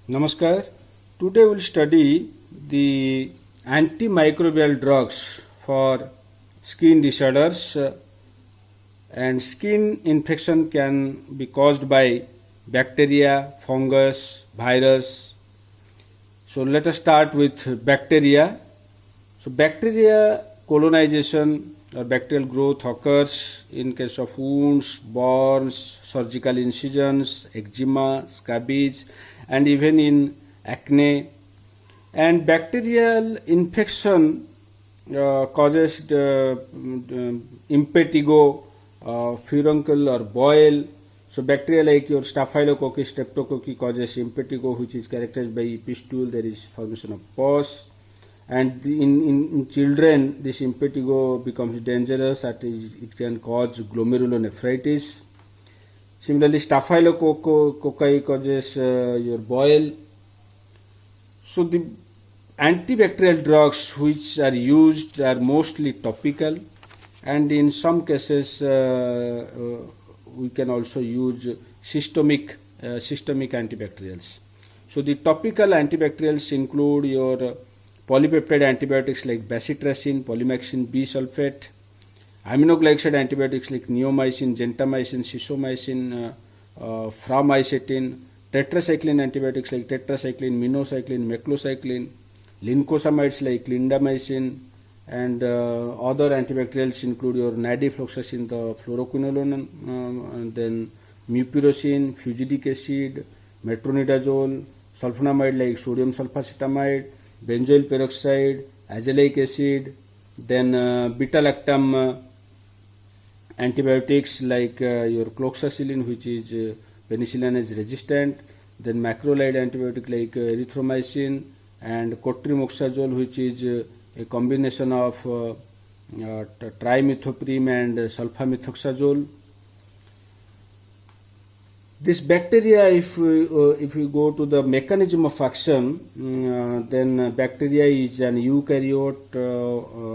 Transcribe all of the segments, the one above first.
Namaskar. Today we'll study the antimicrobial drugs for skin disorders, and skin infection can be caused by bacteria, fungus, virus. So let us start with bacteria. So bacteria colonization or bacterial growth occurs in case of wounds, burns, surgical incisions, eczema, scabies, and even in acne. And bacterial infection causes impetigo, furuncle or boil. So bacteria like your staphylococcus, streptococcus causes impetigo, which is characterized by pustule. There is formation of pus, and in children this impetigo becomes dangerous, it can cause glomerulonephritis. Similarly, staphylococci causes your boil. So the antibacterial drugs which are used are mostly topical, and in some cases we can also use systemic antibacterials. So the topical antibacterials include your polypeptide antibiotics like bacitracin, polymyxin B sulfate, aminoglycoside antibiotics like neomycin, gentamicin, sisomycin, framicetin, tetracycline antibiotics like tetracycline, minocycline, meclocycline, lincosamides like clindamycin, and other antibacterials include your nadifloxacin, the fluoroquinolone, and then mupirocin, fusidic acid, metronidazole, sulfonamide like sodium sulfacetamide, benzoyl peroxide, azelaic acid, then beta-lactam antibiotics like your cloxacillin, which is penicillinase resistant, then macrolide antibiotic like erythromycin, and cotrimoxazole, which is a combination of trimethoprim and sulfamethoxazole. This bacteria, if we go to the mechanism of action, then bacteria is an eukaryote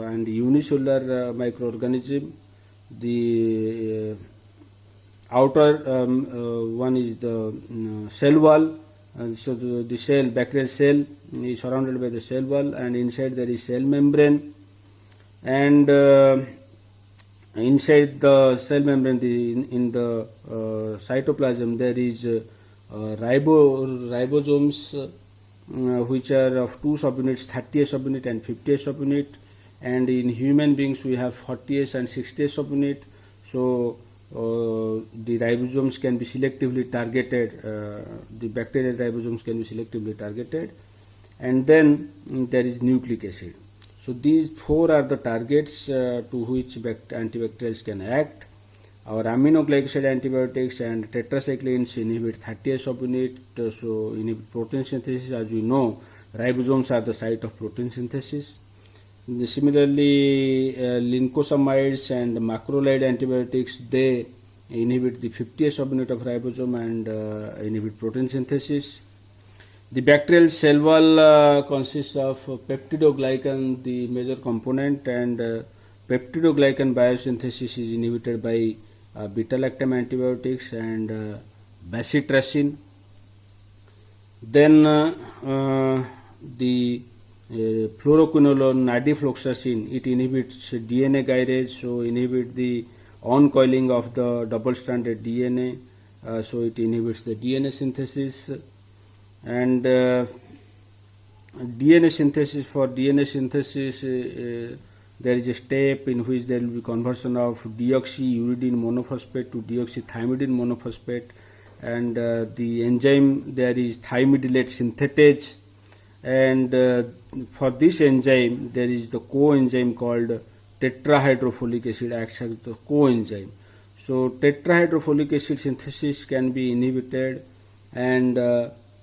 and unicellular microorganism. The outer one is the cell wall. So the cell, bacterial cell, is surrounded by the cell wall, and inside there is cell membrane, and inside the cell membrane, in the cytoplasm, there is ribosomes, which are of two subunits, 30S subunit and 50S subunit, and in human beings we have 40S and 60S subunit. So the ribosomes can be selectively targeted, the bacterial ribosomes can be selectively targeted, and then there is nucleic acid. So these four are the targets to which antibacterials can act. Our aminoglycoside antibiotics and tetracyclines inhibit 30S subunit, so inhibit protein synthesis. As we know, ribosomes are the site of protein synthesis. Similarly, lincosamides and macrolide antibiotics, they inhibit the 50S subunit of ribosome and inhibit protein synthesis. The bacterial cell wall consists of peptidoglycan, the major component, and peptidoglycan biosynthesis is inhibited by beta-lactam antibiotics and bacitracin. Then the fluoroquinolone, nadifloxacin, it inhibits DNA gyrase, so inhibit the uncoiling of the double-stranded DNA, so it inhibits the DNA synthesis. And DNA synthesis, for DNA synthesis there is a step in which there will be conversion of deoxyuridine monophosphate to deoxythymidine monophosphate, and the enzyme there is thymidylate synthetase, and for this enzyme there is the coenzyme called tetrahydrofolic acid acts as the coenzyme. So tetrahydrofolic acid synthesis can be inhibited, and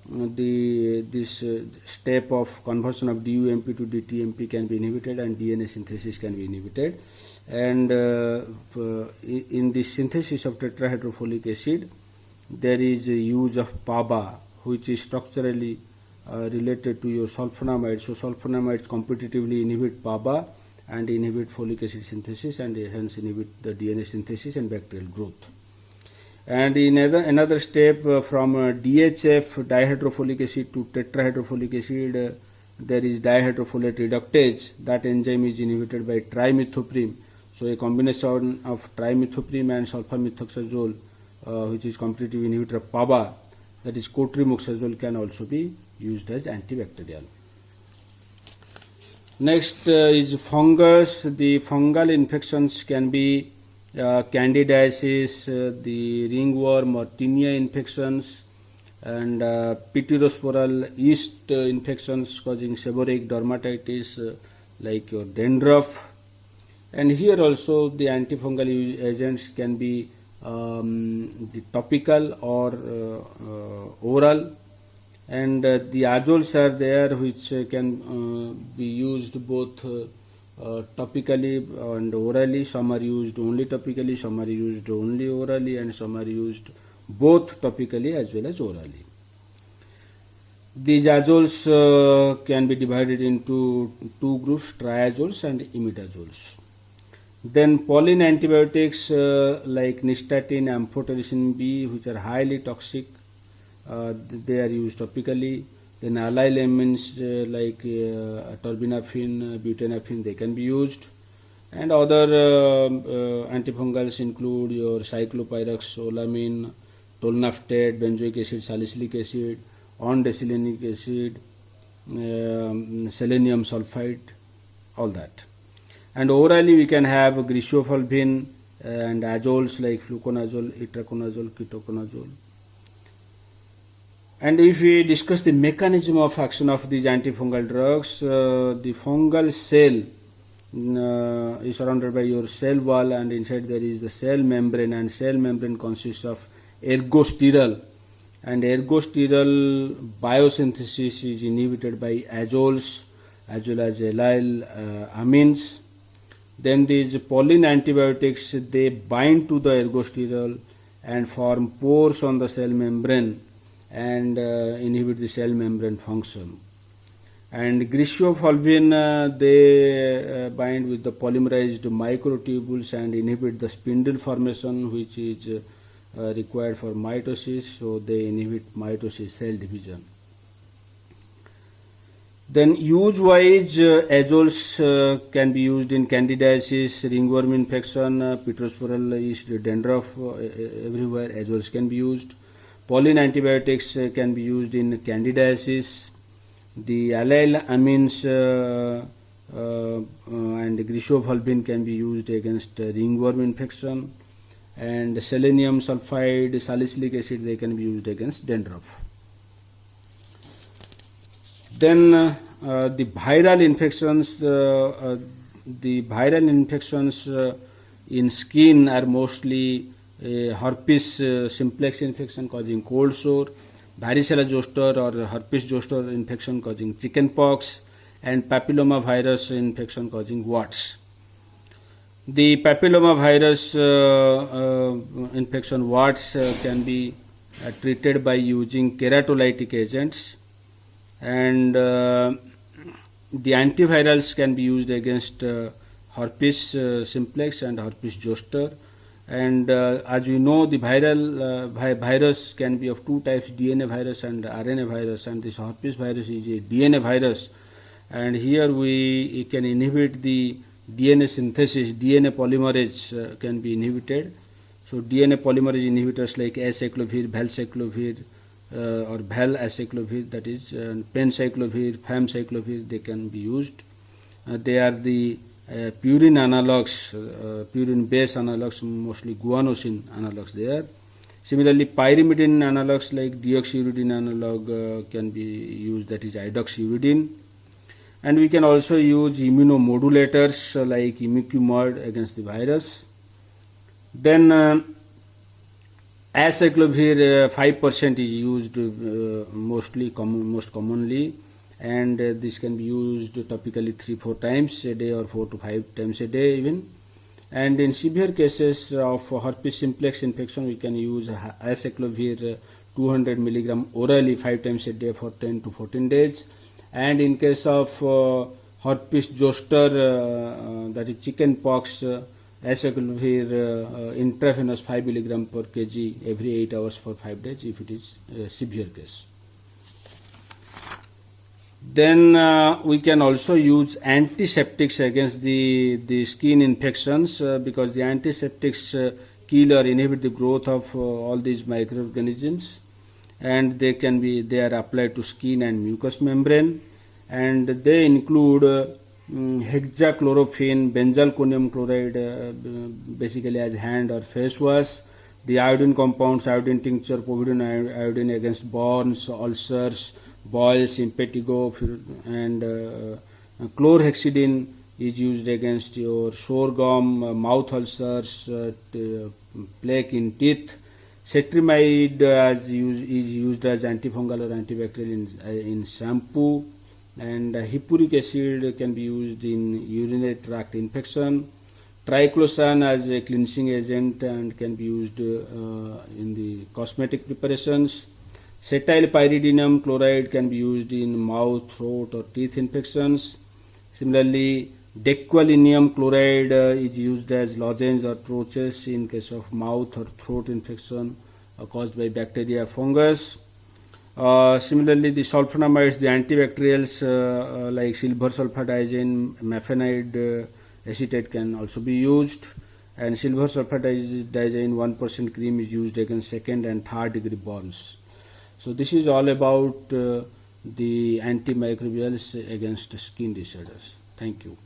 this step of conversion of DUMP to DTMP can be inhibited, and DNA synthesis can be inhibited. And in the synthesis of tetrahydrofolic acid, there is a use of PABA, which is structurally related to your sulfonamides. So sulfonamides competitively inhibit PABA and inhibit folic acid synthesis, and hence inhibit the DNA synthesis and bacterial growth. And in another step, from DHF dihydrofolic acid to tetrahydrofolic acid, there is dihydrofolate reductase. That enzyme is inhibited by trimethoprim. So a combination of trimethoprim and sulfamethoxazole, which is competitive inhibitor of PABA, that is cotrimoxazole, can also be used as antibacterial. Next is fungus. The fungal infections can be candidiasis, the ringworm or tinea infections, and pityrosporal yeast infections causing seborrheic dermatitis like your dandruff. And here also the antifungal agents can be the topical or oral, and the azoles are there which can be used both topically and orally. Some are used only topically, some are used only orally, and some are used both topically as well as orally. These azoles can be divided into two groups, triazoles and imidazoles. Then pollen antibiotics like nystatin, amphotericin B, which are highly toxic, they are used topically. Then allyl amines like terbinafine, butanafine, they can be used. And other antifungals include your cyclopyrox, olamine, tolnaftate, benzoic acid, salicylic acid, ondecylenic acid, selenium sulfide, all that. And orally we can have griseofulvin and azoles like fluconazole, itraconazole, ketoconazole. And if we discuss the mechanism of action of these antifungal drugs, the fungal cell is surrounded by your cell wall, and inside there is the cell membrane, and cell membrane consists of ergosterol, and ergosterol biosynthesis is inhibited by azoles as well as allyl amines. Then these pollen antibiotics, they bind to the ergosterol and form pores on the cell membrane and inhibit the cell membrane function. And griseofulvin, they bind with the polymerized microtubules and inhibit the spindle formation, which is required for mitosis, so they inhibit mitosis, cell division. Then use-wise, azoles can be used in candidiasis, ringworm infection, pityrosporal yeast, dandruff, everywhere azoles can be used. Pollen antibiotics can be used in candidiasis. The allyl amines and griseofulvin can be used against ringworm infection, and selenium sulfide, salicylic acid, they can be used against dandruff. Then the viral infections in skin are mostly herpes simplex infection causing cold sore, varicella zoster or herpes zoster infection causing chicken pox, and papilloma virus infection causing warts. The papilloma virus infection warts can be treated by using keratolytic agents, and the antivirals can be used against herpes simplex and herpes zoster. And as you know, the virus can be of two types, DNA virus and RNA virus, and this herpes virus is a DNA virus, and here we can inhibit the DNA synthesis. DNA polymerase can be inhibited. So DNA polymerase inhibitors like acyclovir, valcyclovir, or valacyclovir, that is pencyclovir, famcyclovir, they can be used. They are the purine analogs, purine base analogs, mostly guanosine analogs there. Similarly, pyrimidine analogs like deoxyuridine analog can be used, that is idoxuridine. And we can also use immunomodulators like imiquimod against the virus. Then acyclovir 5% is used most commonly, and this can be used topically 3-4 times a day or 4 to 5 times a day even. And in severe cases of herpes simplex infection, we can use acyclovir 200 mg orally 5 times a day for 10 to 14 days. And in case of herpes zoster, that is chicken pox, acyclovir intravenous 5 mg per kg every 8 hours for 5 days if it is a severe case. Then we can also use antiseptics against the skin infections because the antiseptics kill or inhibit the growth of all these microorganisms, and they are applied to skin and mucous membrane, and they include hexachlorophene, benzalkonium chloride basically as hand or face wash, the iodine compounds, iodine tincture, povidone iodine against burns, ulcers, boils, impetigo, and chlorhexidine is used against your sore gum, mouth ulcers, plaque in teeth. Cetrimide is used as antifungal or antibacterial in shampoo, and hippuric acid can be used in urinary tract infection. Triclosan as a cleansing agent and can be used in the cosmetic preparations. Cetylpyridinium chloride can be used in mouth, throat or teeth infections. Similarly, dequalinium chloride is used as lozenge or troches in case of mouth or throat infection caused by bacteria, fungus. Similarly, the sulfonamides, the antibacterials like silver sulfadiazine, mafenide acetate can also be used, and silver sulfadiazine 1% cream is used against second and third degree burns. So this is all about the antimicrobials against skin disorders. Thank you.